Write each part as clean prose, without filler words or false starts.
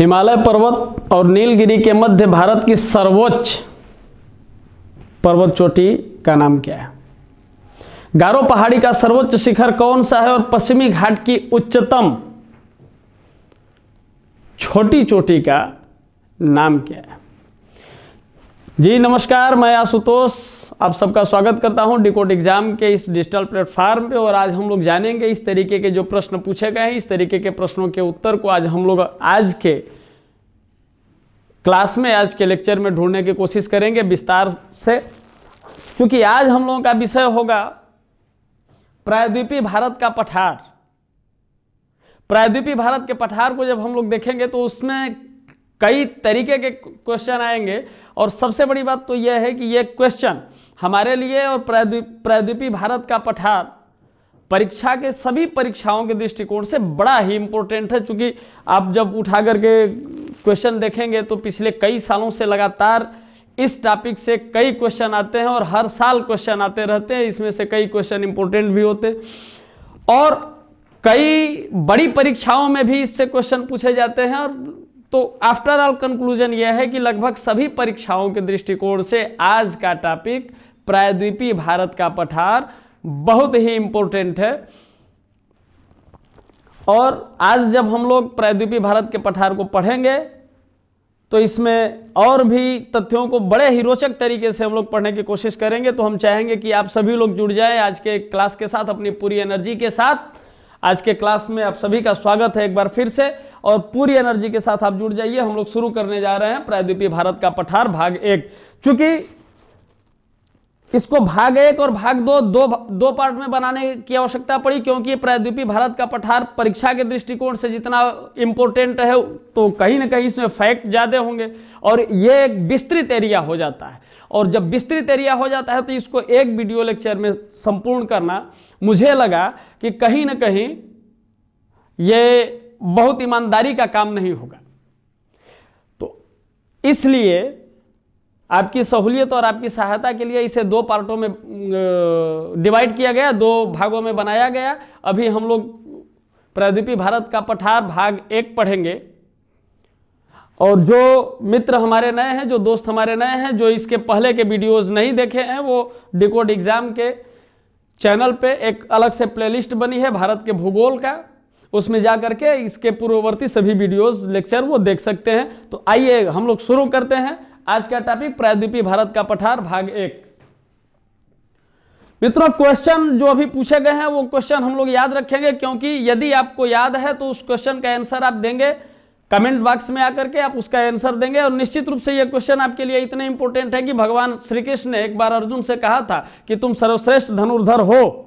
हिमालय पर्वत और नीलगिरी के मध्य भारत की सर्वोच्च पर्वत चोटी का नाम क्या है? गारो पहाड़ी का सर्वोच्च शिखर कौन सा है और पश्चिमी घाट की उच्चतम छोटी चोटी का नाम क्या है? जी नमस्कार, मैं आशुतोष आप सबका स्वागत करता हूं डिकोड एग्जाम के इस डिजिटल प्लेटफॉर्म पे। और आज हम लोग जानेंगे इस तरीके के जो प्रश्न पूछे गए हैं, इस तरीके के प्रश्नों के उत्तर को आज हम लोग आज के क्लास में, आज के लेक्चर में ढूंढने की कोशिश करेंगे विस्तार से, क्योंकि आज हम लोगों का विषय होगा प्रायद्वीपीय भारत का पठार। प्रायद्वीपीय भारत के पठार को जब हम लोग देखेंगे तो उसमें कई तरीके के क्वेश्चन आएंगे। और सबसे बड़ी बात तो यह है कि यह क्वेश्चन हमारे लिए और प्रायद्वीपीय भारत का पठार परीक्षा के सभी परीक्षाओं के दृष्टिकोण से बड़ा ही इंपॉर्टेंट है। चूंकि आप जब उठा करके क्वेश्चन देखेंगे तो पिछले कई सालों से लगातार इस टॉपिक से कई क्वेश्चन आते हैं और हर साल क्वेश्चन आते रहते हैं। इसमें से कई क्वेश्चन इंपॉर्टेंट भी होते हैं और कई बड़ी परीक्षाओं में भी इससे क्वेश्चन पूछे जाते हैं। और तो आफ्टर ऑल कंक्लूजन यह है कि लगभग सभी परीक्षाओं के दृष्टिकोण से आज का टॉपिक प्रायद्वीपीय भारत का पठार बहुत ही इंपॉर्टेंट है। और आज जब हम लोग प्रायद्वीपीय भारत के पठार को पढ़ेंगे तो इसमें और भी तथ्यों को बड़े ही रोचक तरीके से हम लोग पढ़ने की कोशिश करेंगे। तो हम चाहेंगे कि आप सभी लोग जुड़ जाएं आज के क्लास के साथ अपनी पूरी एनर्जी के साथ। आज के क्लास में आप सभी का स्वागत है एक बार फिर से, और पूरी एनर्जी के साथ आप जुड़ जाइए। हम लोग शुरू करने जा रहे हैं प्रायद्वीपीय भारत का पठार भाग 1। चूंकि इसको भाग 1 और भाग 2 पार्ट में बनाने की आवश्यकता पड़ी, क्योंकि प्रायद्वीपीय भारत का पठार परीक्षा के दृष्टिकोण से जितना इंपॉर्टेंट है तो कहीं ना कहीं इसमें फैक्ट ज्यादा होंगे और ये एक विस्तृत एरिया हो जाता है। और जब विस्तृत एरिया हो जाता है तो इसको एक वीडियो लेक्चर में संपूर्ण करना मुझे लगा कि कहीं ना कहीं ये बहुत ईमानदारी का काम नहीं होगा। तो इसलिए आपकी सहूलियत और आपकी सहायता के लिए इसे 2 पार्टों में डिवाइड किया गया, 2 भागों में बनाया गया। अभी हम लोग प्रायद्वीपीय भारत का पठार भाग 1 पढ़ेंगे। और जो मित्र हमारे नए हैं, जो दोस्त हमारे नए हैं, जो इसके पहले के वीडियोस नहीं देखे हैं, वो डिकोड एग्जाम के चैनल पे एक अलग से प्लेलिस्ट बनी है भारत के भूगोल का, उसमें जा करके इसके पूर्ववर्ती सभी वीडियोस लेक्चर वो देख सकते हैं। तो आइए हम लोग शुरू करते हैं आज का टॉपिक प्रायद्वीपीय भारत का पठार भाग 1। मित्रों, क्वेश्चन जो अभी पूछे गए हैं वो क्वेश्चन हम लोग याद रखेंगे, क्योंकि यदि आपको याद है तो उस क्वेश्चन का आंसर आप देंगे कमेंट बॉक्स में आकर के, आप उसका आंसर देंगे। और निश्चित रूप से यह क्वेश्चन आपके लिए इतने इंपॉर्टेंट है कि भगवान श्री कृष्ण ने एक बार अर्जुन से कहा था कि तुम सर्वश्रेष्ठ धनुर्धर हो,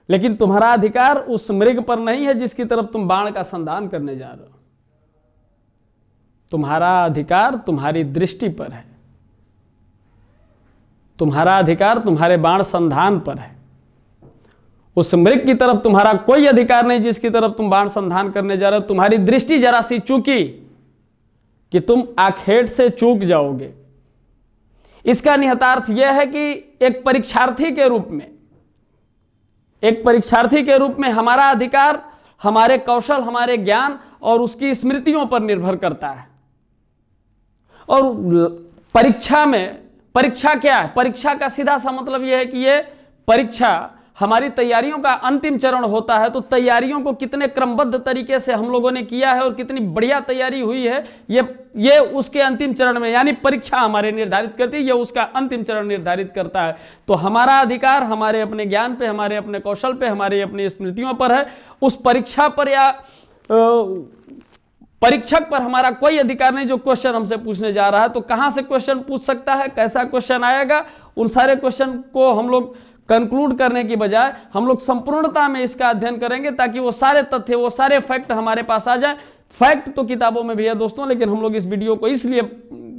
लेकिन तुम्हारा अधिकार उस मृग पर नहीं है जिसकी तरफ तुम बाण का संधान करने जा रहे हो। तुम्हारा अधिकार तुम्हारी दृष्टि पर है, तुम्हारा अधिकार तुम्हारे बाण संधान पर है। उस मृग की तरफ तुम्हारा कोई अधिकार नहीं जिसकी तरफ तुम बाण संधान करने जा रहे हो। तुम्हारी दृष्टि जरा सी चूकी कि तुम आखेट से चूक जाओगे। इसका निहितार्थ यह है कि एक परीक्षार्थी के रूप में हमारा अधिकार हमारे कौशल, हमारे ज्ञान और उसकी स्मृतियों पर निर्भर करता है। और परीक्षा क्या है? परीक्षा का सीधा सा मतलब यह है कि ये परीक्षा हमारी तैयारियों का अंतिम चरण होता है। तो तैयारियों को कितने क्रमबद्ध तरीके से हम लोगों ने किया है और कितनी बढ़िया तैयारी हुई है, ये उसके अंतिम चरण में, यानी परीक्षा हमारे निर्धारित करती है, ये उसका अंतिम चरण निर्धारित करता है। तो हमारा अधिकार हमारे अपने ज्ञान पे, हमारे अपने कौशल पे, हमारी अपनी स्मृतियों पर है। उस परीक्षा पर या परीक्षक पर हमारा कोई अधिकार नहीं जो क्वेश्चन हमसे पूछने जा रहा है। तो कहां से क्वेश्चन पूछ सकता है, कैसा क्वेश्चन आएगा, उन सारे क्वेश्चन को हम लोग कंक्लूड करने की बजाय हम लोग संपूर्णता में इसका अध्ययन करेंगे, ताकि वो सारे तथ्य, वो सारे फैक्ट हमारे पास आ जाए। फैक्ट तो किताबों में भी है दोस्तों, लेकिन हम लोग इस वीडियो को इसलिए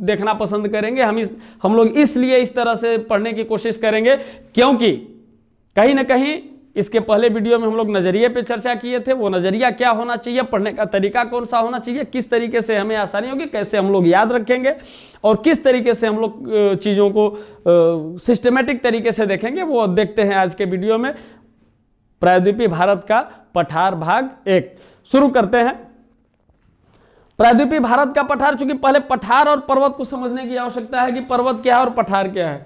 देखना पसंद करेंगे, हम लोग इसलिए इस तरह से पढ़ने की कोशिश करेंगे, क्योंकि कहीं ना कहीं इसके पहले वीडियो में हम लोग नजरिए पे चर्चा किए थे। वो नजरिया क्या होना चाहिए, पढ़ने का तरीका कौन सा होना चाहिए, किस तरीके से हमें आसानी होगी, कैसे हम लोग याद रखेंगे और किस तरीके से हम लोग चीज़ों को सिस्टमेटिक तरीके से देखेंगे, वो देखते हैं आज के वीडियो में। प्रायद्वीपीय भारत का पठार भाग 1 शुरू करते हैं। प्रायद्वीपीय भारत का पठार, चूंकि पहले पठार और पर्वत को समझने की आवश्यकता है कि पर्वत क्या है और पठार क्या है।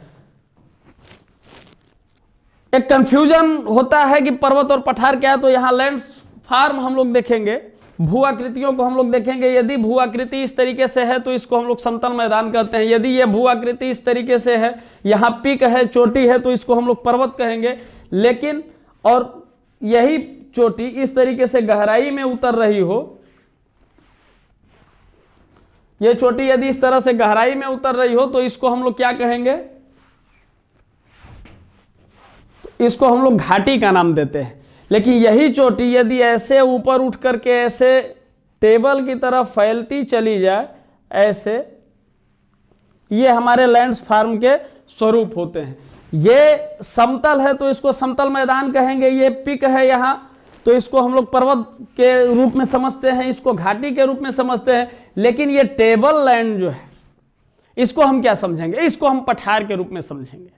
एक कंफ्यूजन होता है कि पर्वत और पठार क्या है। तो यहां लैंड्स फार्म हम लोग देखेंगे, भू आकृतियों को हम लोग देखेंगे। यदि भू आकृति इस तरीके से है तो इसको हम लोग समतल मैदान कहते हैं। यदि ये भू आकृति इस तरीके से है, यहाँ पीक है, चोटी है, तो इसको हम लोग पर्वत कहेंगे। लेकिन और यही चोटी इस तरीके से गहराई में उतर रही हो, ये चोटी यदि इस तरह से गहराई में उतर रही हो तो इसको हम लोग क्या कहेंगे, इसको हम लोग घाटी का नाम देते हैं। लेकिन यही चोटी यदि ऐसे ऊपर उठ करके ऐसे टेबल की तरफ फैलती चली जाए, ऐसे, ये हमारे लैंड्स फार्म के स्वरूप होते हैं। ये समतल है तो इसको समतल मैदान कहेंगे। ये पिक है यहाँ तो इसको हम लोग पर्वत के रूप में समझते हैं, इसको घाटी के रूप में समझते हैं। लेकिन ये टेबल लैंड जो है इसको हम क्या समझेंगे, इसको हम पठार के रूप में समझेंगे।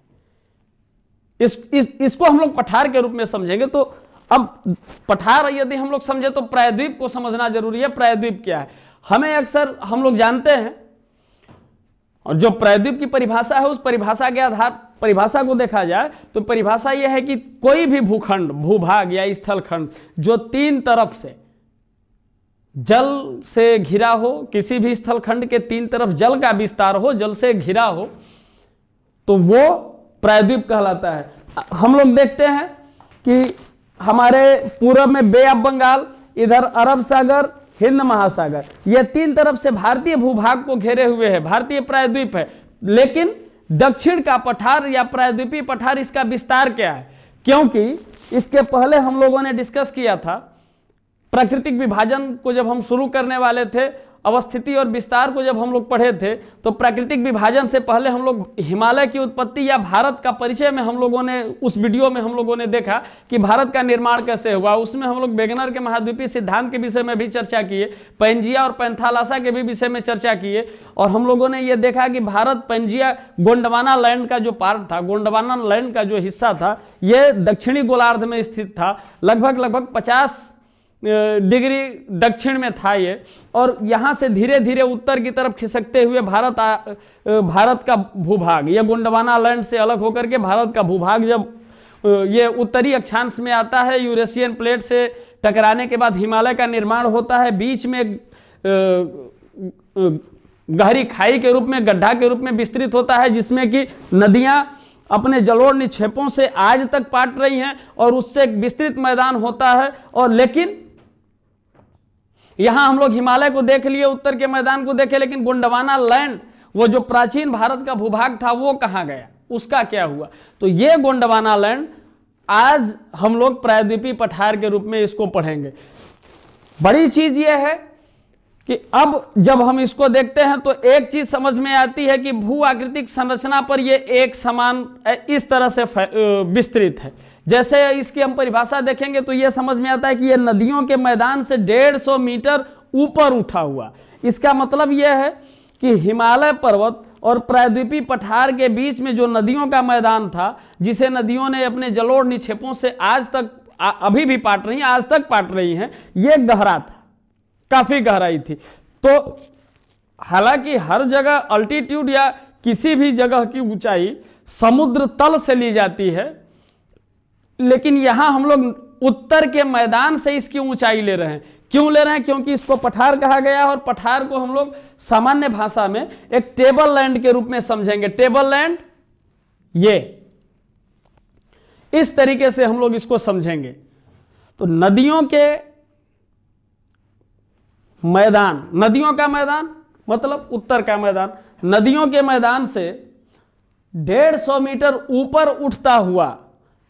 इसको हम लोग पठार के रूप में समझेंगे। तो अब पठार यदि हम लोग समझे तो प्रायद्वीप को समझना जरूरी है। प्रायद्वीप क्या है, हमें अक्सर हम लोग जानते हैं, और जो प्रायद्वीप की परिभाषा है उस परिभाषा के आधार परिभाषा को देखा जाए तो परिभाषा यह है कि कोई भी भूखंड, भूभाग या स्थलखंड जो तीन तरफ से जल से घिरा हो, किसी भी स्थलखंड के तीन तरफ जल का विस्तार हो, जल से घिरा हो, तो वो प्रायद्वीप कहलाता है। हम लोग देखते हैं कि हमारे पूर्व में बे ऑफ बंगाल, इधर अरब सागर, हिंद महासागर, ये तीन तरफ से भारतीय भूभाग को घेरे हुए है, भारतीय प्रायद्वीप है। लेकिन दक्षिण का पठार या प्रायद्वीपीय पठार, इसका विस्तार क्या है? क्योंकि इसके पहले हम लोगों ने डिस्कस किया था, प्राकृतिक विभाजन को जब हम शुरू करने वाले थे, अवस्थिति और विस्तार को जब हम लोग पढ़े थे, तो प्राकृतिक विभाजन से पहले हम लोग हिमालय की उत्पत्ति या भारत का परिचय में हम लोगों ने, उस वीडियो में हम लोगों ने देखा कि भारत का निर्माण कैसे हुआ। उसमें हम लोग वेगनर के महाद्वीपीय सिद्धांत के विषय में भी चर्चा किए, पैंजिया और पैंथालासा के भी विषय में चर्चा किए। और हम लोगों ने ये देखा कि भारत पैंजिया, गोंडवाना लैंड का जो पार्ट था, गोंडवाना लैंड का जो हिस्सा था, ये दक्षिणी गोलार्ध में स्थित था, लगभग 50 डिग्री दक्षिण में था ये। और यहाँ से धीरे धीरे उत्तर की तरफ खिसकते हुए भारत का भूभाग, ये गोंडवाना लैंड से अलग होकर के भारत का भूभाग जब ये उत्तरी अक्षांश में आता है, यूरेशियन प्लेट से टकराने के बाद हिमालय का निर्माण होता है। बीच में गहरी खाई के रूप में, गड्ढा के रूप में विस्तृत होता है, जिसमें कि नदियां अपने जलोढ़ निक्षेपों से आज तक पाट रही हैं और उससे एक विस्तृत मैदान होता है। और लेकिन यहां हम लोग हिमालय को देख लिए, उत्तर के मैदान को देखे, लेकिन गोंडवाना लैंड, वो जो प्राचीन भारत का भूभाग था, वो कहां गया, उसका क्या हुआ? तो ये गोंडवाना लैंड आज हम लोग प्रायद्वीपीय पठार के रूप में इसको पढ़ेंगे। बड़ी चीज ये है कि अब जब हम इसको देखते हैं तो एक चीज समझ में आती है कि भू आकृतिक संरचना पर ये एक समान इस तरह से विस्तृत है। जैसे इसकी हम परिभाषा देखेंगे तो ये समझ में आता है कि ये नदियों के मैदान से 150 मीटर ऊपर उठा हुआ। इसका मतलब यह है कि हिमालय पर्वत और प्रायद्वीपीय पठार के बीच में जो नदियों का मैदान था, जिसे नदियों ने अपने जलोढ़ निक्षेपों से आज तक, अभी भी पाट रही हैं, आज तक पाट रही हैं, ये गहरा था, काफी गहराई थी। तो हालांकि हर जगह अल्टीट्यूड या किसी भी जगह की ऊंचाई समुद्र तल से ली जाती है, लेकिन यहां हम लोग उत्तर के मैदान से इसकी ऊंचाई ले रहे हैं। क्यों ले रहे हैं? क्योंकि इसको पठार कहा गया और पठार को हम लोग सामान्य भाषा में एक टेबल लैंड के रूप में समझेंगे। टेबल लैंड, ये इस तरीके से हम लोग इसको समझेंगे। तो नदियों के मैदान, नदियों का मैदान मतलब उत्तर का मैदान, नदियों के मैदान से 150 मीटर ऊपर उठता हुआ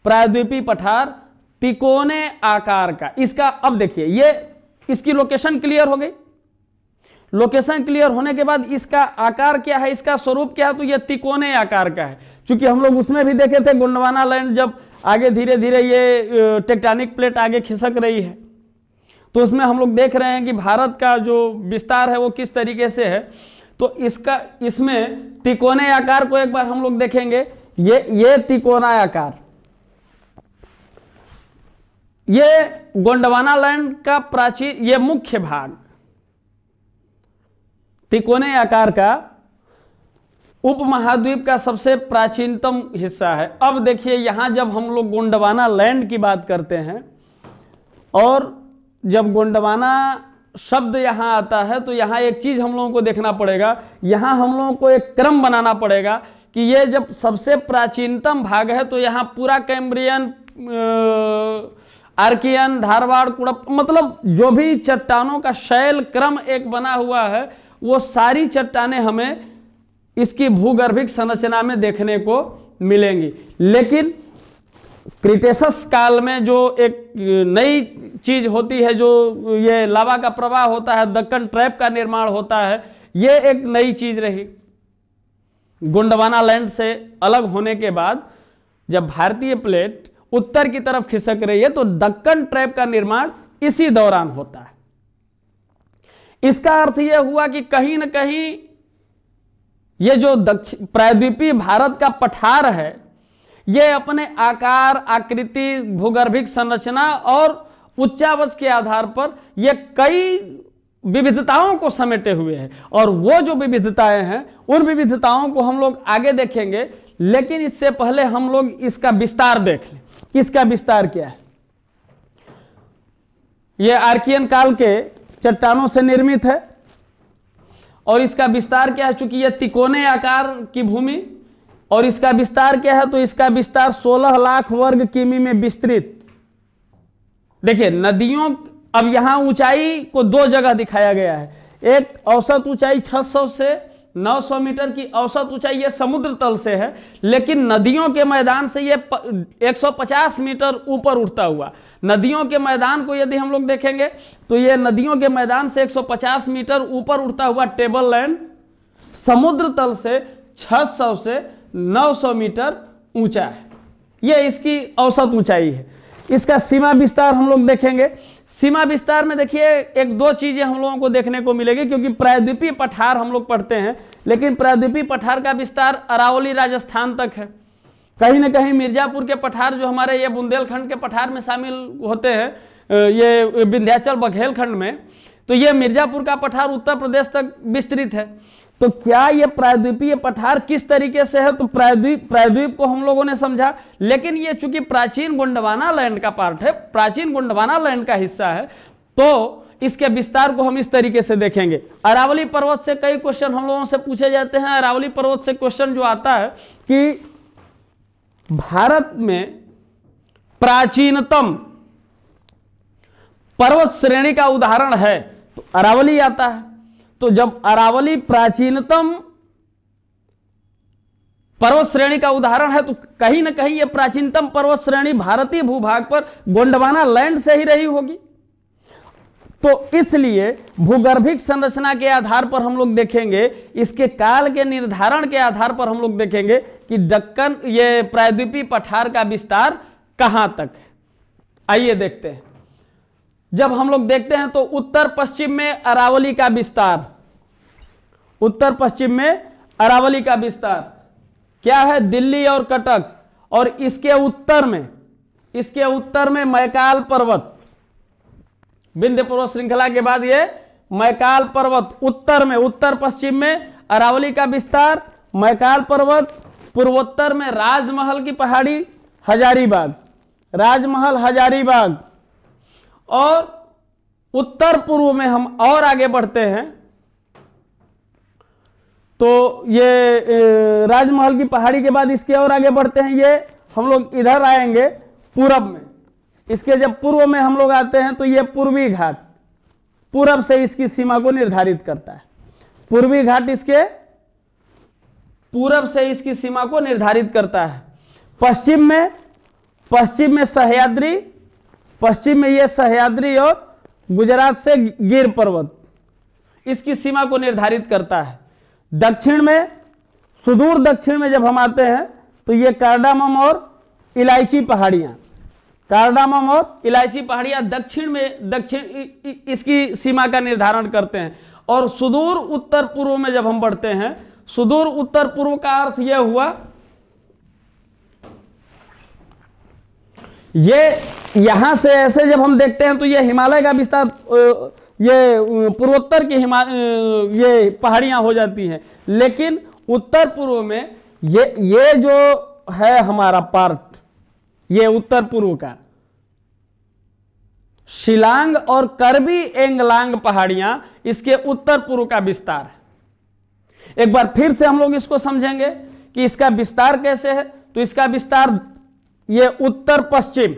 प्रायद्वीपीय पठार तिकोने आकार का। इसका अब देखिए, ये इसकी लोकेशन क्लियर हो गई। लोकेशन क्लियर होने के बाद इसका आकार क्या है, इसका स्वरूप क्या है, तो ये तिकोने आकार का है। चूंकि हम लोग उसमें भी देखे थे, गोंडवाना लैंड जब आगे धीरे धीरे ये टेक्टोनिक प्लेट आगे खिसक रही है, तो उसमें हम लोग देख रहे हैं कि भारत का जो विस्तार है वो किस तरीके से है। तो इसमें तिकोने आकार को एक बार हम लोग देखेंगे। ये तिकोना आकार, ये गोंडवाना लैंड का प्राचीन, ये मुख्य भाग, तिकोने आकार का उपमहाद्वीप का सबसे प्राचीनतम हिस्सा है। अब देखिए यहां जब हम लोग गोंडवाना लैंड की बात करते हैं और जब गोंडवाना शब्द यहां आता है तो यहां एक चीज हम लोगों को देखना पड़ेगा, यहां हम लोगों को एक क्रम बनाना पड़ेगा कि ये जब सबसे प्राचीनतम भाग है तो यहां पूरा कैम्ब्रियन, आर्कियन, धारवाड़, कुड़प, मतलब जो भी चट्टानों का शैल क्रम एक बना हुआ है वो सारी चट्टानें हमें इसकी भूगर्भिक संरचना में देखने को मिलेंगी। लेकिन क्रिटेशस काल में जो एक नई चीज होती है, जो ये लावा का प्रवाह होता है, दक्कन ट्रैप का निर्माण होता है, ये एक नई चीज रही। गोंडवाना लैंड से अलग होने के बाद जब भारतीय प्लेट उत्तर की तरफ खिसक रही है तो दक्कन ट्रैप का निर्माण इसी दौरान होता है। इसका अर्थ यह हुआ कि कहीं ना कहीं ये जो प्रायद्वीपीय भारत का पठार है ये अपने आकार, आकृति, भूगर्भिक संरचना और उच्चावच के आधार पर ये कई विविधताओं को समेटे हुए है। और वो जो विविधताएं हैं उन विविधताओं को हम लोग आगे देखेंगे, लेकिन इससे पहले हम लोग इसका विस्तार देख लें। इसका विस्तार क्या है? ये आर्कियन काल के चट्टानों से निर्मित है और इसका विस्तार क्या है? चूंकि यह तिकोने आकार की भूमि और इसका विस्तार क्या है, तो इसका विस्तार 16 लाख वर्ग किमी में विस्तृत। देखिए नदियों, अब यहां ऊंचाई को दो जगह दिखाया गया है। एक औसत ऊंचाई 600 से 900 मीटर की औसत ऊंचाई ये समुद्र तल से है, लेकिन नदियों के मैदान से ये 150 मीटर ऊपर उठता हुआ। नदियों के मैदान को यदि हम लोग देखेंगे तो ये नदियों के मैदान से 150 मीटर ऊपर उठता हुआ टेबल लैंड समुद्र तल से 600 से 900 मीटर ऊंचा है। यह इसकी औसत ऊंचाई है। इसका सीमा विस्तार हम लोग देखेंगे। सीमा विस्तार में देखिए एक दो चीजें हम लोगों को देखने को मिलेगी, क्योंकि प्रायद्वीपीय पठार हम लोग पढ़ते हैं, लेकिन प्रायद्वीपीय पठार का विस्तार अरावली राजस्थान तक है। कहीं ना कहीं मिर्जापुर के पठार जो हमारे ये बुंदेलखंड के पठार में शामिल होते हैं, ये विंध्याचल बघेलखंड में, तो ये मिर्जापुर का पठार उत्तर प्रदेश तक विस्तृत है। तो क्या ये प्रायद्वीपीय पठार किस तरीके से है? तो प्रायद्वीप को हम लोगों ने समझा, लेकिन ये चूंकि प्राचीन गोंडवाना लैंड का पार्ट है, प्राचीन गोंडवाना लैंड का हिस्सा है, तो इसके विस्तार को हम इस तरीके से देखेंगे। अरावली पर्वत से कई क्वेश्चन हम लोगों से पूछे जाते हैं। अरावली पर्वत से क्वेश्चन जो आता है कि भारत में प्राचीनतम पर्वत श्रेणी का उदाहरण है तो अरावली आता है। तो जब अरावली प्राचीनतम पर्वत श्रेणी का उदाहरण है तो कहीं ना कहीं यह प्राचीनतम पर्वत श्रेणी भारतीय भूभाग पर गोंडवाना लैंड से ही रही होगी। तो इसलिए भूगर्भिक संरचना के आधार पर हम लोग देखेंगे, इसके काल के निर्धारण के आधार पर हम लोग देखेंगे कि दक्कन, ये प्रायद्वीपीय पठार का विस्तार कहां तक है। आइए देखते हैं। जब हम लोग देखते हैं तो उत्तर पश्चिम में अरावली का विस्तार, उत्तर पश्चिम में अरावली का विस्तार क्या है? दिल्ली और कटक। और इसके उत्तर में मैकाल पर्वत, विंध्य पर्वत श्रृंखला के बाद ये मैकाल पर्वत उत्तर में, उत्तर पश्चिम में अरावली का विस्तार, मैकाल पर्वत। पूर्वोत्तर में राजमहल की पहाड़ी, हजारीबाग, राजमहल, हजारीबाग। और उत्तर पूर्व में हम और आगे बढ़ते हैं तो ये राजमहल की पहाड़ी के बाद इसके और आगे बढ़ते हैं, ये हम लोग इधर आएंगे पूरब में। इसके जब पूर्व में हम लोग आते हैं तो ये पूर्वी घाट पूरब से इसकी सीमा को निर्धारित करता है। पूर्वी घाट इसके पूरब से इसकी सीमा को निर्धारित करता है। पश्चिम में सह्याद्री, पश्चिम में ये सह्याद्री और गुजरात से गिर पर्वत इसकी सीमा को निर्धारित करता है। दक्षिण में, सुदूर दक्षिण में जब हम आते हैं तो ये कार्डामम और इलायची पहाड़ियां, कार्डामम और इलायची पहाड़ियां दक्षिण इसकी सीमा का निर्धारण करते हैं। और सुदूर उत्तर पूर्व में जब हम बढ़ते हैं, सुदूर उत्तर पूर्व का अर्थ यह हुआ, ये यहां से ऐसे जब हम देखते हैं तो ये हिमालय का विस्तार, ये पूर्वोत्तर की ये पहाड़ियां हो जाती हैं। लेकिन उत्तर पूर्व में ये जो है हमारा पार्ट, ये उत्तर पूर्व का शिलांग और करबी एंगलांग पहाड़ियां इसके उत्तर पूर्व का विस्तार है। एक बार फिर से हम लोग इसको समझेंगे कि इसका विस्तार कैसे है। तो इसका विस्तार ये उत्तर पश्चिम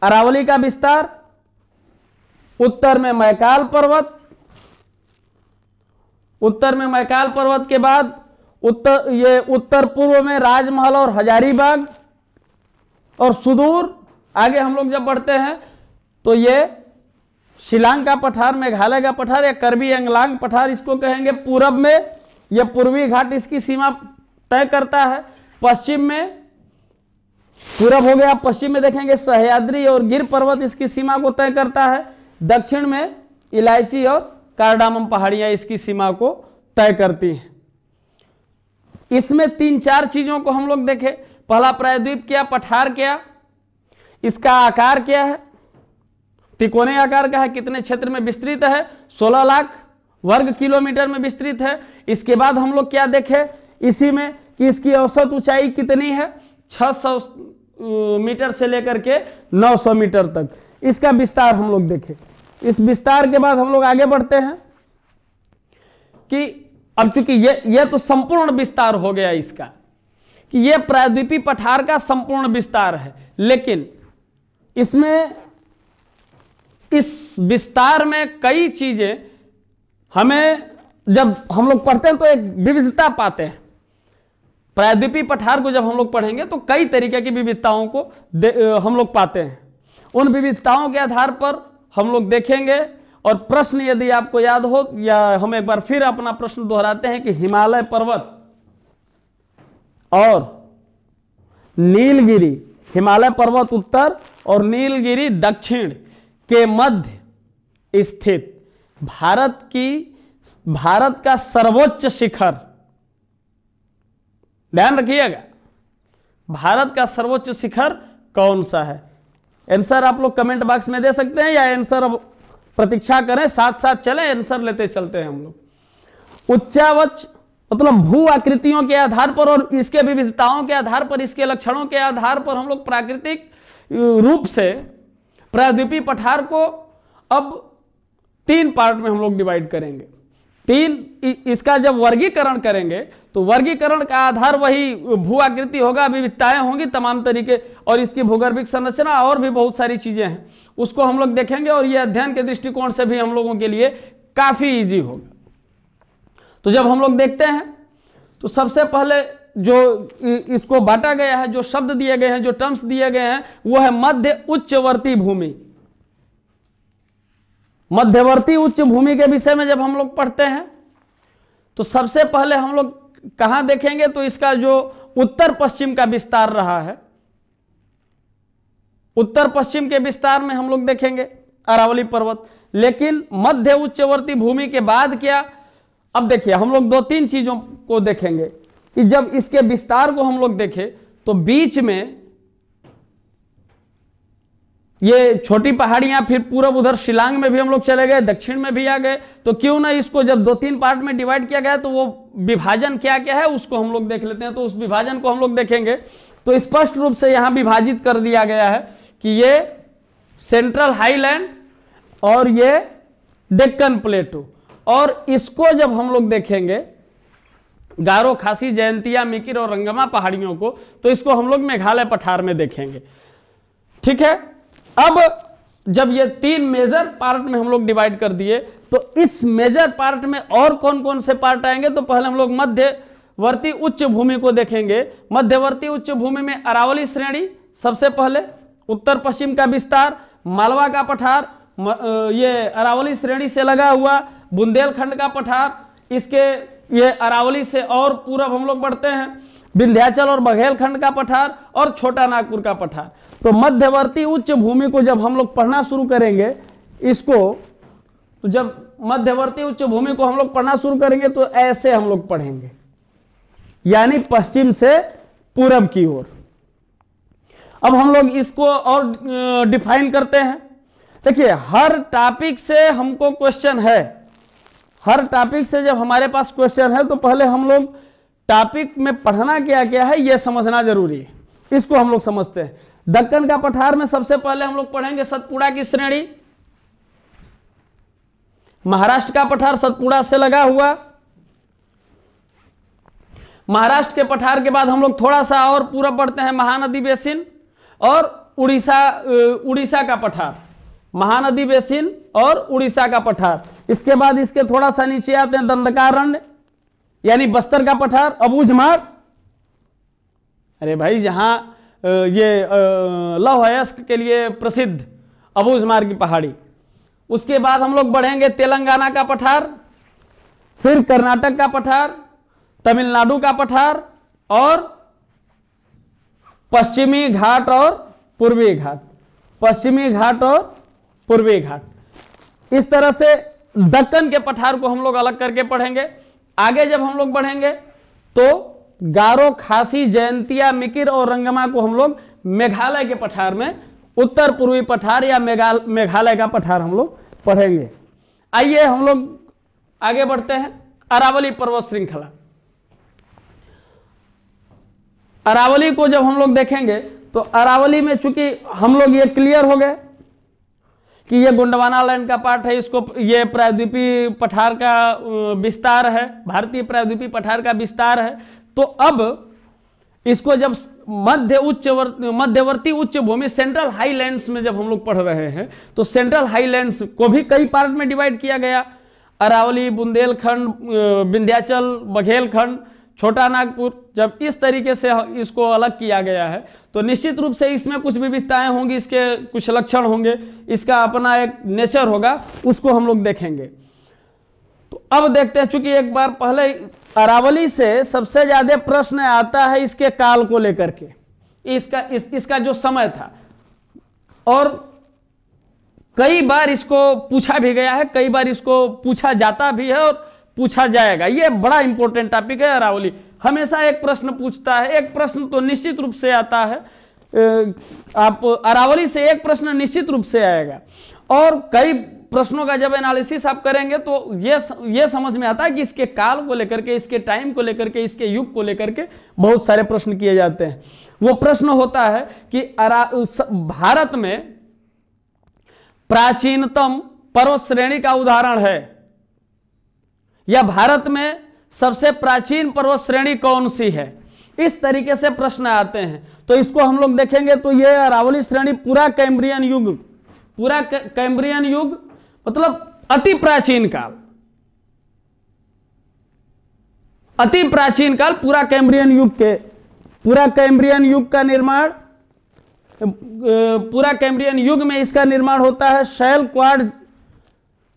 अरावली का विस्तार, उत्तर में मैकाल पर्वत के बाद उत्तर पूर्व में राजमहल और हजारीबाग, और सुदूर आगे हम लोग जब बढ़ते हैं तो ये शिलांग का पठार, मेघालय का पठार या करबी एंगलांग पठार इसको कहेंगे। पूरब में यह पूर्वी घाट इसकी सीमा तय करता है। पश्चिम में, पूरब हो गया, पश्चिम में देखेंगे सह्याद्री और गिर पर्वत इसकी सीमा को तय करता है। दक्षिण में इलायची और कार्डामम पहाड़ियां इसकी सीमा को तय करती हैं। इसमें 3-4 चीजों को हम लोग देखें। पहला प्रायद्वीप क्या, पठार क्या, इसका आकार क्या है, त्रिकोणीय आकार का है, कितने क्षेत्र में विस्तृत है, 16 लाख वर्ग किलोमीटर में विस्तृत है। इसके बाद हम लोग क्या देखें इसी में कि इसकी औसत ऊंचाई कितनी है, 600 मीटर से लेकर के 900 मीटर तक। इसका विस्तार हम लोग देखें। इस विस्तार के बाद हम लोग आगे बढ़ते हैं कि अब चूंकि ये तो संपूर्ण विस्तार हो गया इसका, कि ये प्रायद्वीपीय पठार का संपूर्ण विस्तार है। लेकिन इसमें, इस विस्तार में कई चीजें हमें जब हम लोग पढ़ते हैं तो एक विविधता पाते हैं। प्रायद्वीपीय पठार को जब हम लोग पढ़ेंगे तो कई तरीके की विविधताओं को हम लोग पाते हैं। उन विविधताओं के आधार पर हम लोग देखेंगे। और प्रश्न यदि आपको याद हो, या हम एक बार फिर अपना प्रश्न दोहराते हैं कि हिमालय पर्वत और नीलगिरी, हिमालय पर्वत उत्तर और नीलगिरी दक्षिण के मध्य स्थित भारत का सर्वोच्च शिखर, ध्यान रखिएगा, भारत का सर्वोच्च शिखर कौन सा है? आंसर आप लोग कमेंट बॉक्स में दे सकते हैं, या आंसर अब प्रतीक्षा करें, साथ साथ चलें, आंसर लेते चलते हैं हम लोग। उच्चावच मतलब भू आकृतियों के आधार पर और इसके विविधताओं के आधार पर, इसके लक्षणों के आधार पर हम लोग प्राकृतिक रूप से प्रायद्वीपीय पठार को अब 3 पार्ट में हम लोग डिवाइड करेंगे। इसका जब वर्गीकरण करेंगे तो वर्गीकरण का आधार वही भू आकृति होगा, विविधताएं होंगी तमाम तरीके, और इसकी भूगर्भिक संरचना और भी बहुत सारी चीजें हैं, उसको हम लोग देखेंगे। और ये अध्ययन के दृष्टिकोण से भी हम लोगों के लिए काफी इजी होगा। तो जब हम लोग देखते हैं तो सबसे पहले जो इसको बांटा गया है, जो शब्द दिए गए हैं, जो टर्म्स दिए गए हैं, वो है मध्य उच्चवर्ती भूमि। मध्यवर्ती उच्च भूमि के विषय में जब हम लोग पढ़ते हैं तो सबसे पहले हम लोग कहां देखेंगे, तो इसका जो उत्तर पश्चिम का विस्तार रहा है, उत्तर पश्चिम के विस्तार में हम लोग देखेंगे अरावली पर्वत। लेकिन मध्य उच्चवर्ती भूमि के बाद क्या, अब देखिए हम लोग 2-3 चीजों को देखेंगे कि जब इसके विस्तार को हम लोग देखें तो बीच में ये छोटी पहाड़ियां, फिर पूरब उधर शिलांग में भी हम लोग चले गए, दक्षिण में भी आ गए। तो क्यों ना इसको जब 2-3 पार्ट में डिवाइड किया गया तो वो विभाजन क्या क्या है उसको हम लोग देख लेते हैं। तो उस विभाजन को हम लोग देखेंगे तो स्पष्ट रूप से यहां विभाजित कर दिया गया है कि ये सेंट्रल हाईलैंड और ये डेक्कन प्लेटू। और इसको जब हम लोग देखेंगे गारो, खासी, जयंतिया, मिकिर और रंगमा पहाड़ियों को, तो इसको हम लोग मेघालय पठार में देखेंगे। ठीक है, अब जब ये 3 मेजर पार्ट में हम लोग डिवाइड कर दिए तो इस मेजर पार्ट में और कौन कौन से पार्ट आएंगे, तो पहले हम लोग मध्यवर्ती उच्च भूमि को देखेंगे। मध्यवर्ती उच्च भूमि में अरावली श्रेणी सबसे पहले, उत्तर पश्चिम का विस्तार, मालवा का पठार, ये अरावली श्रेणी से लगा हुआ बुंदेलखंड का पठार, इसके ये अरावली से और पूरब हम लोग बढ़ते हैं विंध्याचल और बघेलखंड का पठार और छोटा नागपुर का पठार। तो मध्यवर्ती उच्च भूमि को जब हम लोग पढ़ना शुरू करेंगे इसको, तो जब मध्यवर्ती उच्च भूमि को हम लोग पढ़ना शुरू करेंगे तो ऐसे हम लोग पढ़ेंगे, यानी पश्चिम से पूरब की ओर। अब हम लोग इसको और डिफाइन करते हैं। देखिए हर टॉपिक से हमको क्वेश्चन है, हर टॉपिक से जब हमारे पास क्वेश्चन है तो पहले हम लोग टॉपिक में पढ़ना क्या क्या है यह समझना जरूरी है, इसको हम लोग समझते हैं। दक्कन का पठार में सबसे पहले हम लोग पढ़ेंगे सतपुड़ा की श्रेणी। महाराष्ट्र का पठार सतपुड़ा से लगा हुआ। महाराष्ट्र के पठार के बाद हम लोग थोड़ा सा और पूरब बढ़ते हैं, महानदी बेसिन और उड़ीसा का पठार, महानदी बेसिन और उड़ीसा का पठार। इसके बाद इसके थोड़ा सा नीचे आते हैं दंडकारण्य यानी बस्तर का पठार, अबूझमाड़, अरे भाई जहां ये लौह अयस्क के लिए प्रसिद्ध अबूझमाड़ की पहाड़ी। उसके बाद हम लोग बढ़ेंगे तेलंगाना का पठार, फिर कर्नाटक का पठार, तमिलनाडु का पठार और पश्चिमी घाट और पूर्वी घाट, पश्चिमी घाट और पूर्वी घाट। इस तरह से दक्कन के पठार को हम लोग अलग करके पढ़ेंगे। आगे जब हम लोग बढ़ेंगे तो गारो, खासी, जयंतिया, मिकिर और रंगमा को हम लोग मेघालय के पठार में उत्तर पूर्वी पठार या मेघालय का पठार हम लोग पढ़ेंगे। आइए हम लोग आगे बढ़ते हैं। अरावली पर्वत श्रृंखला, अरावली को जब हम लोग देखेंगे तो अरावली में चूंकि हम लोग ये क्लियर हो गए कि ये गोंडवाना लैंड का पार्ट है, इसको ये प्रायद्वीपीय पठार का विस्तार है, भारतीय प्रायद्वीपीय पठार का विस्तार है। तो अब इसको जब मध्यवर्ती उच्च भूमि सेंट्रल हाईलैंड्स में जब हम लोग पढ़ रहे हैं तो सेंट्रल हाईलैंड्स को भी कई पार्ट में डिवाइड किया गया। अरावली, बुंदेलखंड, विंध्याचल, बघेलखंड, छोटा नागपुर, जब इस तरीके से इसको अलग किया गया है तो निश्चित रूप से इसमें कुछ विविधताएं होंगी, इसके कुछ लक्षण होंगे, इसका अपना एक नेचर होगा, उसको हम लोग देखेंगे। तो अब देखते हैं, चूंकि एक बार पहले अरावली से सबसे ज्यादा प्रश्न आता है इसके काल को लेकर के, इसका जो समय था, और कई बार इसको पूछा भी गया है, कई बार इसको पूछा जाता भी है और पूछा जाएगा। ये बड़ा इंपॉर्टेंट टॉपिक है अरावली, हमेशा एक प्रश्न पूछता है, एक प्रश्न तो निश्चित रूप से आता है, आप अरावली से एक प्रश्न निश्चित रूप से आएगा। और कई प्रश्नों का जब एनालिसिस आप करेंगे तो ये समझ में आता है कि इसके काल को लेकर के, इसके टाइम को लेकर के, इसके युग को लेकर के बहुत सारे प्रश्न किए जाते हैं। वो प्रश्न होता है कि भारत में प्राचीनतम पर्वत श्रेणी का उदाहरण है, या भारत में सबसे प्राचीन पर्वत श्रेणी कौन सी है, इस तरीके से प्रश्न आते हैं। तो इसको हम लोग देखेंगे तो ये अरावली श्रेणी पूरा कैम्ब्रियन युग, पूरा कैम्ब्रियन युग मतलब अति प्राचीन काल, अति प्राचीन काल, पूरा कैम्ब्रियन युग के, पूरा कैम्ब्रियन युग का निर्माण, पूरा कैम्ब्रियन युग में इसका निर्माण होता है शैल, क्वार्ट्ज,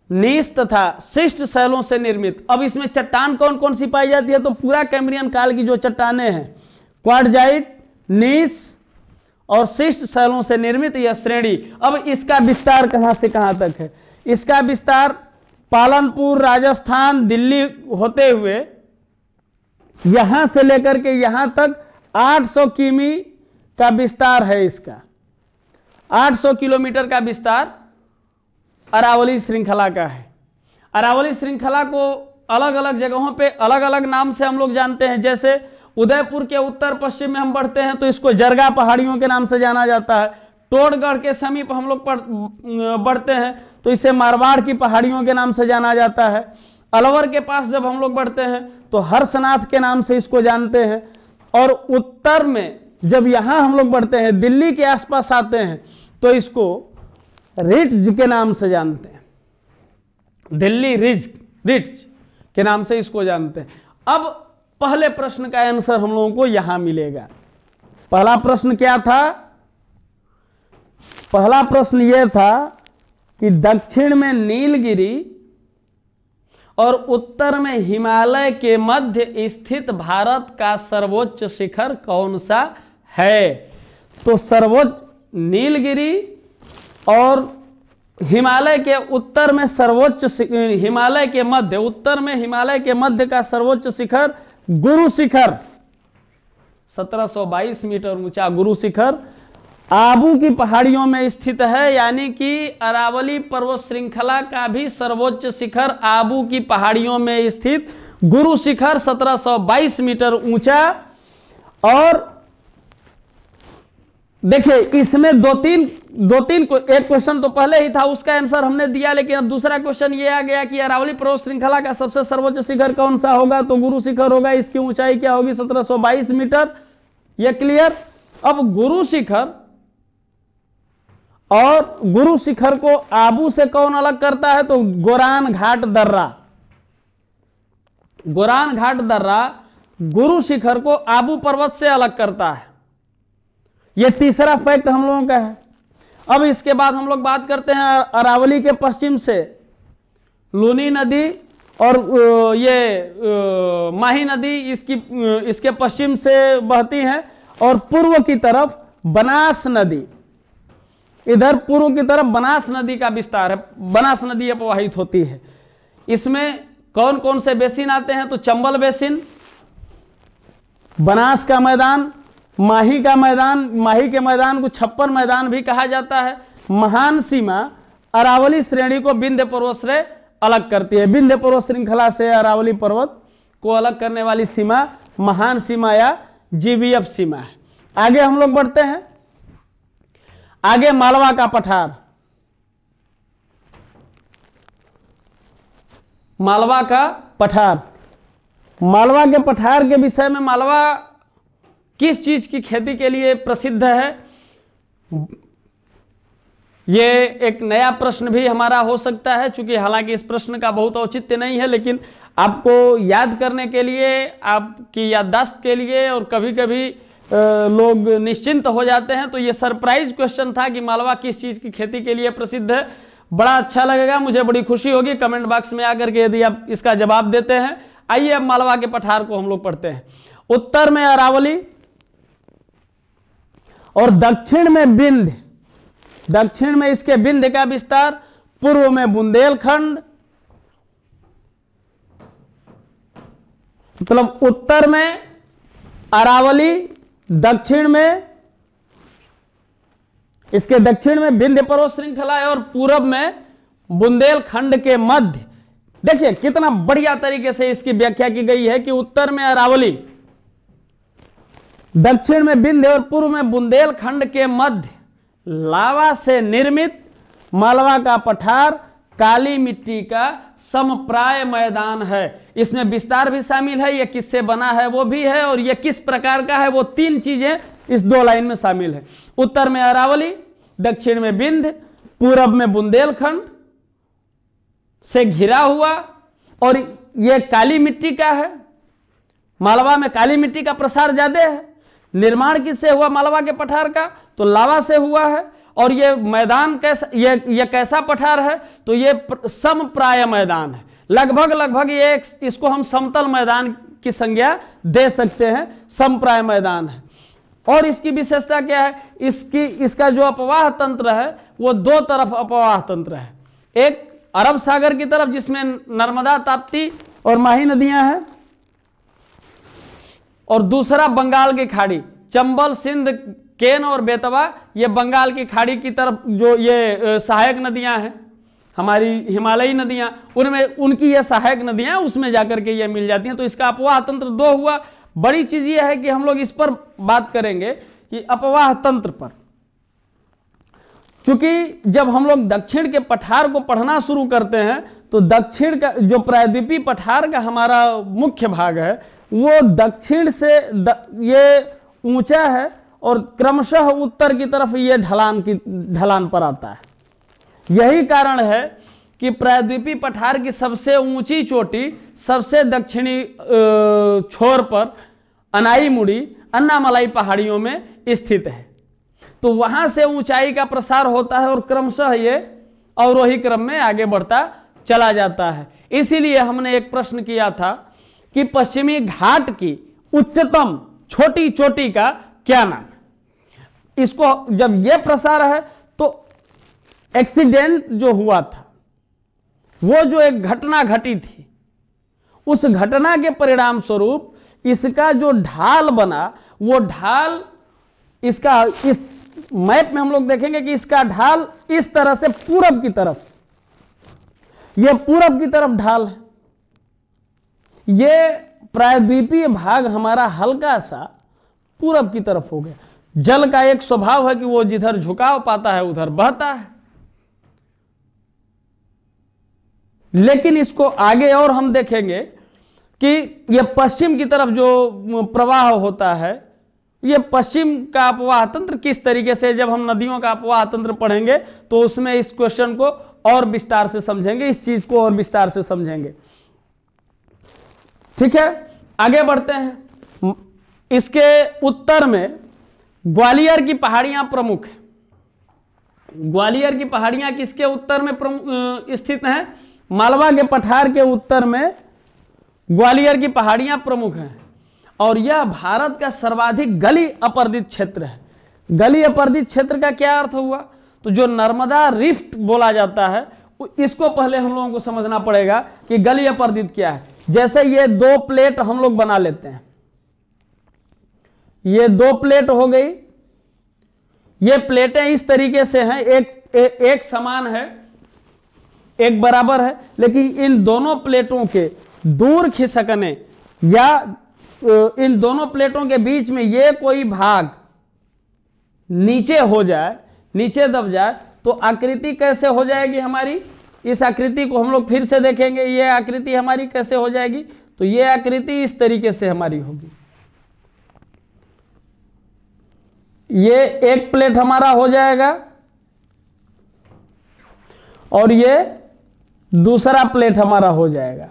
नीस तथा शिष्ट शैलों से निर्मित। अब इसमें चट्टान कौन कौन सी पाई जाती है, तो पूरा कैम्ब्रियन काल की जो चट्टानें हैं, क्वार्ट्जाइट, नीस और शिष्ट शैलों से निर्मित यह श्रेणी। अब इसका विस्तार कहां से कहां तक है, इसका विस्तार पालनपुर, राजस्थान, दिल्ली होते हुए यहां से लेकर के यहां तक 800 किमी का विस्तार है। इसका 800 किलोमीटर का विस्तार अरावली श्रृंखला का है। अरावली श्रृंखला को अलग अलग जगहों पे अलग अलग नाम से हम लोग जानते हैं। जैसे उदयपुर के उत्तर पश्चिम में हम बढ़ते हैं तो इसको जरगा पहाड़ियों के नाम से जाना जाता है। टोडगढ़ के समीप हम लोग बढ़ते हैं तो इसे मारवाड़ की पहाड़ियों के नाम से जाना जाता है। अलवर के पास जब हम लोग बढ़ते हैं तो हर्षनाथ के नाम से इसको जानते हैं। और उत्तर में जब यहां हम लोग बढ़ते हैं, दिल्ली के आसपास आते हैं तो इसको रिट्ज के नाम से जानते हैं, दिल्ली रिट्ज के नाम से इसको जानते हैं। अब पहले प्रश्न का आंसर हम लोगों को यहां मिलेगा। पहला प्रश्न क्या था, पहला प्रश्न यह था कि दक्षिण में नीलगिरी और उत्तर में हिमालय के मध्य स्थित भारत का सर्वोच्च शिखर कौन सा है। तो सर्वोच्च नीलगिरी और हिमालय के उत्तर में सर्वोच्च, हिमालय के मध्य, उत्तर में हिमालय के मध्य का सर्वोच्च शिखर गुरु शिखर, 1722 मीटर ऊंचा गुरु शिखर आबू की पहाड़ियों में स्थित है, यानी कि अरावली पर्वत श्रृंखला का भी सर्वोच्च शिखर आबू की पहाड़ियों में स्थित गुरु शिखर 1722 मीटर ऊंचा। और देखिए इसमें दो तीन एक क्वेश्चन तो पहले ही था, उसका आंसर हमने दिया, लेकिन अब दूसरा क्वेश्चन ये आ गया कि अरावली पर्वत श्रृंखला का सबसे सर्वोच्च शिखर कौन सा होगा, तो गुरु शिखर होगा। इसकी ऊंचाई क्या होगी, 1722 मीटर। ये क्लियर। अब गुरु शिखर और गुरु शिखर को आबू से कौन अलग करता है, तो गोरान घाट दर्रा। गोरान घाट दर्रा गुरु शिखर को आबू पर्वत से अलग करता है। यह तीसरा फैक्ट हम लोगों का है। अब इसके बाद हम लोग बात करते हैं अरावली के पश्चिम से लूनी नदी और ये माही नदी इसके पश्चिम से बहती है, और पूर्व की तरफ बनास नदी, इधर पूर्व की तरफ बनास नदी का विस्तार है, बनास नदी प्रवाहित होती है। इसमें कौन कौन से बेसिन आते हैं, तो चंबल बेसिन, बनास का मैदान, माही का मैदान, माही के मैदान को छप्पर मैदान भी कहा जाता है। महान सीमा अरावली श्रेणी को विंध्य पर्वत से अलग करती है। विंध्य पर्वत श्रृंखला से अरावली पर्वत को अलग करने वाली सीमा महान सीमा या जीवीएफ सीमा है। आगे हम लोग बढ़ते हैं। आगे मालवा का पठार, मालवा का पठार, मालवा के पठार के विषय में, मालवा किस चीज की खेती के लिए प्रसिद्ध है, ये एक नया प्रश्न भी हमारा हो सकता है, चूंकि हालांकि इस प्रश्न का बहुत औचित्य नहीं है, लेकिन आपको याद करने के लिए, आपकी याददाश्त के लिए, और कभी कभी लोग निश्चिंत हो जाते हैं, तो ये सरप्राइज क्वेश्चन था कि मालवा किस चीज की खेती के लिए प्रसिद्ध है। बड़ा अच्छा लगेगा, मुझे बड़ी खुशी होगी कमेंट बॉक्स में आकर के यदि आप इसका जवाब देते हैं। आइए अब मालवा के पठार को हम लोग पढ़ते हैं। उत्तर में अरावली और दक्षिण में विंध्य, दक्षिण में इसके विंध्य का विस्तार, पूर्व में बुंदेलखंड, मतलब उत्तर में अरावली, दक्षिण में इसके दक्षिण में विंध्य पर्वत श्रृंखला है, और पूरब में बुंदेलखंड के मध्य। देखिए कितना बढ़िया तरीके से इसकी व्याख्या की गई है कि उत्तर में अरावली, दक्षिण में विंध्य और पूर्व में बुंदेलखंड के मध्य लावा से निर्मित मालवा का पठार काली मिट्टी का समप्राय मैदान है। इसमें विस्तार भी शामिल है, यह किससे बना है वो भी है, और यह किस प्रकार का है वो तीन चीजें इस दो लाइन में शामिल है। उत्तर में अरावली, दक्षिण में विंध्य, पूरब में बुंदेलखंड से घिरा हुआ, और यह काली मिट्टी का है। मालवा में काली मिट्टी का प्रसार ज्यादा है। निर्माण किससे हुआ मालवा के पठार का, तो लावा से हुआ है। और ये मैदान कैसा, ये कैसा पठार है, तो ये समप्राय मैदान है। लगभग ये इसको हम समतल मैदान की संज्ञा दे सकते हैं, समप्राय मैदान है। और इसकी विशेषता क्या है, इसका जो अपवाह तंत्र है वो दो तरफ अपवाह तंत्र है। एक अरब सागर की तरफ जिसमें नर्मदा, ताप्ती और माही नदियां हैं, और दूसरा बंगाल की खाड़ी, चंबल, सिंध, केन और बेतवा, ये बंगाल की खाड़ी की तरफ जो ये सहायक नदियां हैं, हमारी हिमालयी नदियां, उनमें उनकी ये सहायक नदियां उसमें जाकर के ये मिल जाती हैं। तो इसका अपवाह तंत्र दो हुआ। बड़ी चीज ये है कि हम लोग इस पर बात करेंगे कि अपवाह तंत्र पर, क्योंकि जब हम लोग दक्षिण के पठार को पढ़ना शुरू करते हैं तो दक्षिण का जो प्रायद्वीपीय पठार का हमारा मुख्य भाग है वो दक्षिण से ये ऊंचा है, और क्रमशः उत्तर की तरफ ये ढलान पर आता है। यही कारण है कि प्रायद्वीपीय पठार की सबसे ऊंची चोटी सबसे दक्षिणी छोर पर अनाईमुड़ी, अन्नामलाई पहाड़ियों में स्थित है। तो वहां से ऊंचाई का प्रसार होता है और क्रमशः ये अवरोही क्रम में आगे बढ़ता चला जाता है। इसीलिए हमने एक प्रश्न किया था कि पश्चिमी घाट की उच्चतम छोटी चोटी का क्या नाम। इसको जब यह प्रसार है तो एक्सीडेंट जो हुआ था, वो जो एक घटना घटी थी, उस घटना के परिणाम स्वरूप इसका जो ढाल बना, वो ढाल इसका इस मैप में हम लोग देखेंगे कि इसका ढाल इस तरह से पूरब की तरफ, यह पूरब की तरफ ढाल है। यह प्रायद्वीपीय भाग हमारा हल्का सा पूरब की तरफ हो गया। जल का एक स्वभाव है कि वो जिधर झुकाव पाता है उधर बहता है, लेकिन इसको आगे और हम देखेंगे कि यह पश्चिम की तरफ जो प्रवाह होता है, यह पश्चिम का अपवाह तंत्र किस तरीके से, जब हम नदियों का अपवाह तंत्र पढ़ेंगे तो उसमें इस क्वेश्चन को और विस्तार से समझेंगे, इस चीज को और विस्तार से समझेंगे। ठीक है, आगे बढ़ते हैं। इसके उत्तर में ग्वालियर की पहाड़ियां प्रमुख है। ग्वालियर की पहाड़ियां किसके उत्तर में स्थित हैं? मालवा के पठार के उत्तर में ग्वालियर की पहाड़ियां प्रमुख हैं, और यह भारत का सर्वाधिक गली अपर्दित क्षेत्र है। गली अपर्दित क्षेत्र का क्या अर्थ हुआ? तो जो नर्मदा रिफ्ट बोला जाता है, इसको पहले हम लोगों को समझना पड़ेगा कि गली अपर्दित क्या है। जैसे ये दो प्लेट हम लोग बना लेते हैं, ये दो प्लेट हो गई। ये प्लेटें इस तरीके से हैं, एक समान है, एक बराबर है, लेकिन इन दोनों प्लेटों के दूर खिसकने या इन दोनों प्लेटों के बीच में ये कोई भाग नीचे हो जाए, नीचे दब जाए, तो आकृति कैसे हो जाएगी हमारी? इस आकृति को हम लोग फिर से देखेंगे। ये आकृति हमारी कैसे हो जाएगी? तो ये आकृति इस तरीके से हमारी होगी। ये एक प्लेट हमारा हो जाएगा और ये दूसरा प्लेट हमारा हो जाएगा।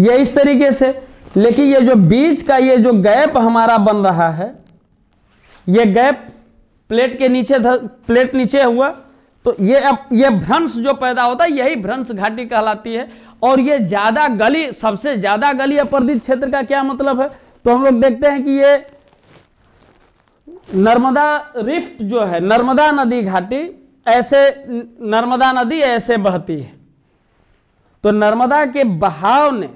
ये इस तरीके से, लेकिन ये जो बीच का ये जो गैप हमारा बन रहा है, ये गैप प्लेट के नीचे, प्लेट नीचे हुआ, तो ये भ्रंश जो पैदा होता है, यही भ्रंश घाटी कहलाती है। और ये ज्यादा गली, सबसे ज्यादा गली अपर्दित क्षेत्र का क्या मतलब है? तो हम लोग देखते हैं कि ये नर्मदा रिफ्ट जो है, नर्मदा नदी घाटी, ऐसे नर्मदा नदी ऐसे बहती है, तो नर्मदा के बहाव ने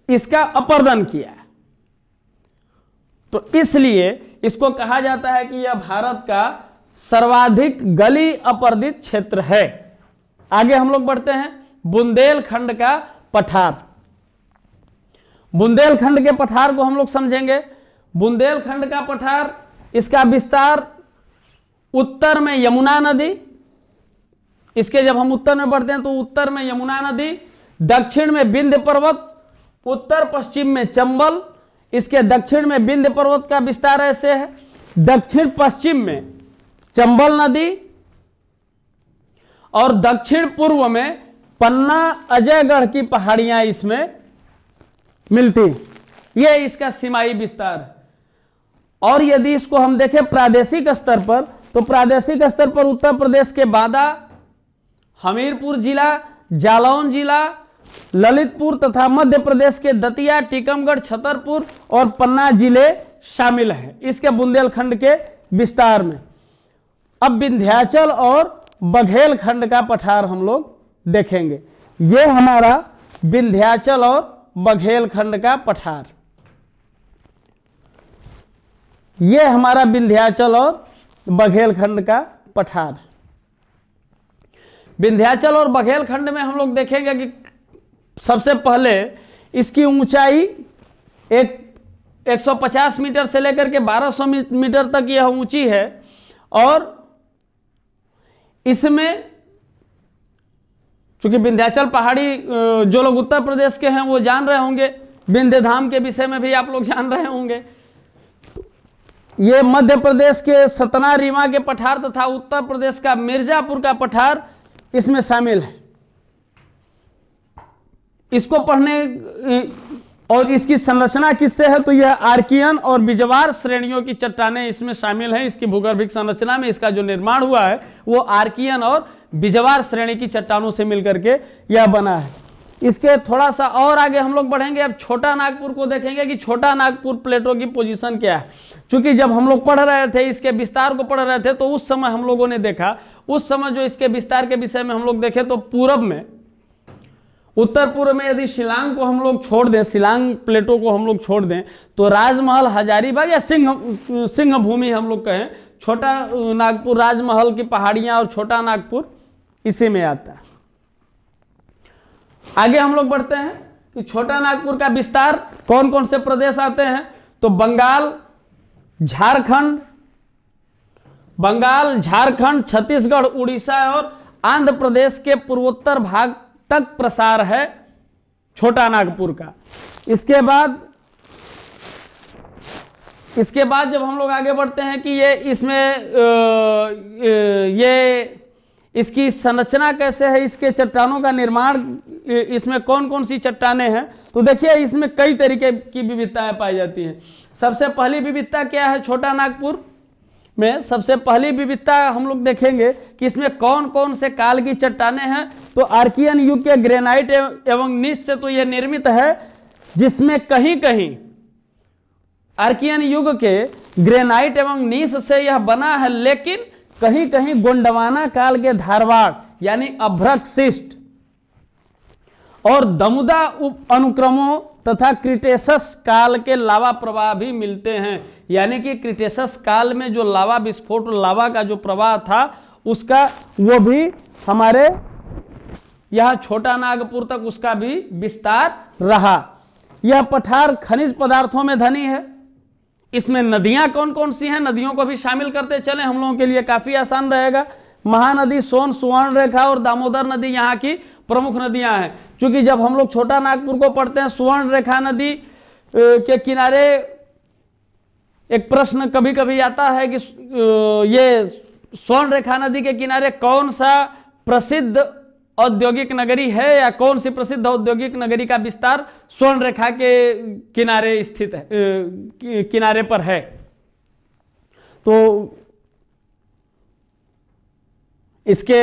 इसका अपर्दन किया है, तो इसलिए इसको कहा जाता है कि यह भारत का सर्वाधिक गली अपर्दित क्षेत्र है। आगे हम लोग बढ़ते हैं। बुंदेलखंड का पठार। बुंदेलखंड के पठार को हम लोग समझेंगे। बुंदेलखंड का पठार, इसका विस्तार उत्तर में यमुना नदी, इसके जब हम उत्तर में बढ़ते हैं तो उत्तर में यमुना नदी, दक्षिण में विंध्य पर्वत, उत्तर पश्चिम में चंबल, इसके दक्षिण में विंध्य पर्वत का विस्तार ऐसे है, दक्षिण पश्चिम में चंबल नदी, और दक्षिण पूर्व में पन्ना अजयगढ़ की पहाड़ियां इसमें मिलती। यह इसका सीमाई विस्तार है। और यदि इसको हम देखें प्रादेशिक स्तर पर, तो प्रादेशिक स्तर पर उत्तर प्रदेश के बांदा, हमीरपुर जिला, जालौन जिला, ललितपुर तथा मध्य प्रदेश के दतिया, टीकमगढ़, छतरपुर और पन्ना जिले शामिल हैं इसके बुंदेलखंड के विस्तार में। अब विंध्याचल और बघेलखंड का पठार हम लोग देखेंगे। यह हमारा विंध्याचल और बघेलखंड का पठार, यह हमारा विंध्याचल और बघेलखंड का पठार। विंध्याचल और बघेलखंड में हम लोग देखेंगे कि सबसे पहले इसकी ऊंचाई 150 मीटर से लेकर के 1200 मीटर तक यह ऊंची है, और इसमें चूंकि विंध्याचल पहाड़ी, जो लोग उत्तर प्रदेश के हैं वो जान रहे होंगे, विंध्य धाम के विषय में भी आप लोग जान रहे होंगे। ये मध्य प्रदेश के सतना रीवा के पठार तथा उत्तर प्रदेश का मिर्जापुर का पठार इसमें शामिल है। इसको पढ़ने और इसकी संरचना किससे है? तो यह आर्कियन और बिजवार श्रेणियों की चट्टानें इसमें शामिल हैं। इसकी भूगर्भिक संरचना में इसका जो निर्माण हुआ है वो आर्कियन और बिजवार श्रेणी की चट्टानों से मिलकर के यह बना है। इसके थोड़ा सा और आगे हम लोग बढ़ेंगे। अब छोटा नागपुर को देखेंगे कि छोटा नागपुर प्लेटों की पोजीशन क्या है। क्योंकि जब हम लोग पढ़ रहे थे, इसके विस्तार को पढ़ रहे थे, तो उस समय हम लोगों ने देखा, उस समय जो इसके विस्तार के विषय में हम लोग देखे, तो पूरब में उत्तर पूर्व में यदि शिलांग को हम लोग छोड़ दें, शिलांग प्लेटो को हम लोग छोड़ दें, तो राजमहल, हजारीबाग या सिंह भूमि हम लोग कहें, छोटा नागपुर, राजमहल की पहाड़ियां और छोटा नागपुर इसी में आता है। आगे हम लोग बढ़ते हैं कि छोटा नागपुर का विस्तार कौन कौन से प्रदेश आते हैं, तो बंगाल, झारखंड, छत्तीसगढ़, उड़ीसा और आंध्र प्रदेश के पूर्वोत्तर भाग तक प्रसार है छोटा नागपुर का। इसके बाद जब हम लोग आगे बढ़ते हैं कि ये इसमें इसकी संरचना कैसे है, इसके चट्टानों का निर्माण, इसमें कौन कौन सी चट्टानें हैं, तो देखिए इसमें कई तरीके की विविधताएं पाई जाती हैं। सबसे पहली विविधता क्या है छोटा नागपुर में, सबसे पहली विविधता हम लोग देखेंगे कि इसमें कौन कौन से काल की चट्टानें हैं। तो आर्कियन युग के ग्रेनाइट एवं नीस से तो यह निर्मित है, जिसमें कहीं कहीं आर्कियन युग के ग्रेनाइट एवं नीस से यह बना है, लेकिन कहीं कहीं गोंडवाना काल के धारवाड़ यानी अभ्रकशिष्ट और दमुदा उप अनुक्रमों तथा क्रिटेशस काल के लावा प्रवाह भी मिलते हैं। यानी कि क्रिटेशस काल में जो लावा विस्फोट, लावा का जो प्रवाह था, उसका वो भी हमारे यहाँ छोटा नागपुर तक उसका भी विस्तार रहा। यह पठार खनिज पदार्थों में धनी है। इसमें नदियां कौन कौन सी हैं, नदियों को भी शामिल करते चले, हम लोगों के लिए काफी आसान रहेगा। महानदी, सोन, सुवर्ण रेखा और दामोदर नदी यहाँ की प्रमुख नदियां हैं। क्योंकि जब हम लोग छोटा नागपुर को पढ़ते हैं, सुवर्ण रेखा नदी के किनारे एक प्रश्न कभी कभी आता है कि ये स्वर्ण रेखा नदी के किनारे कौन सा प्रसिद्ध औद्योगिक नगरी है या कौन सी प्रसिद्ध औद्योगिक नगरी का विस्तार स्वर्ण रेखा के किनारे स्थित है, किनारे पर है। तो इसके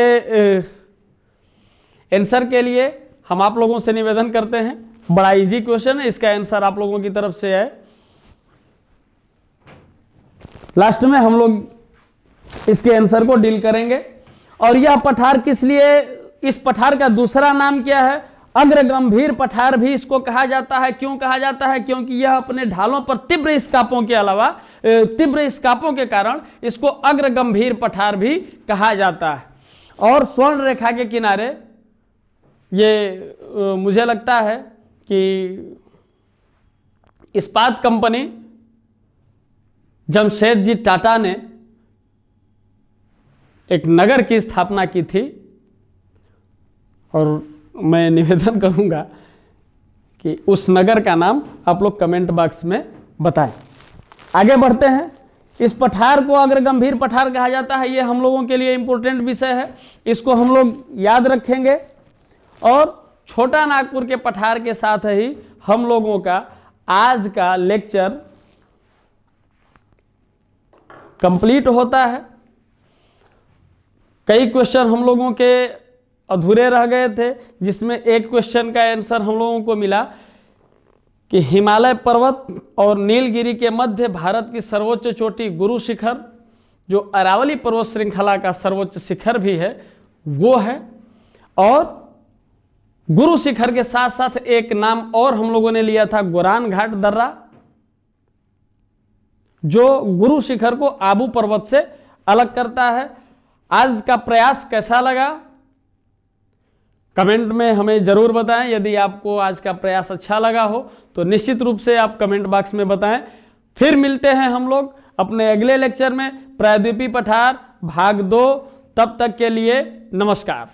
आंसर के लिए हम आप लोगों से निवेदन करते हैं, बड़ा इजी क्वेश्चन है, इसका आंसर आप लोगों की तरफ से है। लास्ट में हम लोग इसके आंसर को डील करेंगे। और यह पठार किस लिए, इस पठार का दूसरा नाम क्या है, अग्रगंभीर पठार भी इसको कहा जाता है। क्यों कहा जाता है, क्योंकि यह अपने ढालों पर तीव्र स्कापों के अलावा, तीव्र स्कापों के कारण इसको अग्रगंभीर पठार भी कहा जाता है। और स्वर्ण रेखा के किनारे ये मुझे लगता है कि इस्पात कंपनी जमशेदजी टाटा ने एक नगर की स्थापना की थी। और मैं निवेदन करूंगा कि उस नगर का नाम आप लोग कमेंट बॉक्स में बताएं। आगे बढ़ते हैं। इस पठार को अग्रगंभीर पठार कहा जाता है, ये हम लोगों के लिए इंपॉर्टेंट विषय है, इसको हम लोग याद रखेंगे। और छोटा नागपुर के पठार के साथ ही हम लोगों का आज का लेक्चर कंप्लीट होता है। कई क्वेश्चन हम लोगों के अधूरे रह गए थे, जिसमें एक क्वेश्चन का आंसर हम लोगों को मिला कि हिमालय पर्वत और नीलगिरी के मध्य भारत की सर्वोच्च चोटी गुरु शिखर, जो अरावली पर्वत श्रृंखला का सर्वोच्च शिखर भी है, वो है। और गुरु शिखर के साथ साथ एक नाम और हम लोगों ने लिया था, गोरान घाट दर्रा, जो गुरु शिखर को आबू पर्वत से अलग करता है। आज का प्रयास कैसा लगा, कमेंट में हमें जरूर बताएं। यदि आपको आज का प्रयास अच्छा लगा हो तो निश्चित रूप से आप कमेंट बॉक्स में बताएं। फिर मिलते हैं हम लोग अपने अगले लेक्चर में, प्रायद्वीपीय पठार भाग 2। तब तक के लिए नमस्कार।